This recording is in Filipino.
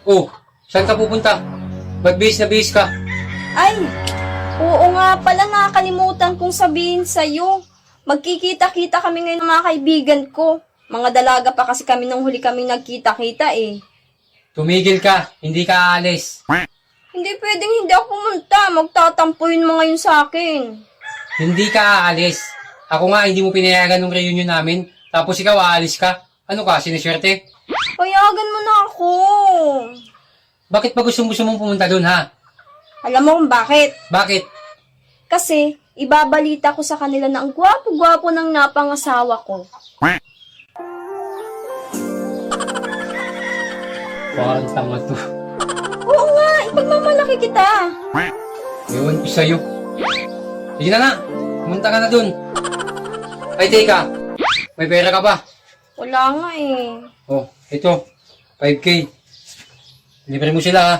Oh, saan ka pupunta? Ba't bihis na bihis ka? Ay, oo nga pala, nakakalimutan kong sabihin sa'yo. Magkikita-kita kami ngayon ng mga kaibigan ko. Mga dalaga pa kasi kami nung huli kami nagkita-kita eh. Tumigil ka, hindi ka aalis. Hindi pwedeng hindi ako pumunta. Magtatampo yun mga yun sa akin. Hindi ka aalis. Ako nga, hindi mo pinayagan ng reunion namin. Tapos ikaw, aalis ka. Ano ka, siniswerte? Payagan mo na ako. Bakit pa gusto mong pumunta doon, ha? Alam mo kung bakit? Bakit? Kasi, ibabalita ko sa kanila na ang gwapo-gwapo ng napangasawa ko. Parang tanga to. Oo nga, ipagmamalaki kita. Ewan ko sa'yo. Sige na nga, pumunta ka na doon. Ay, teka. May pera ka ba? Wala nga eh. Oh, ito. 5K. Libre mo sila, ha?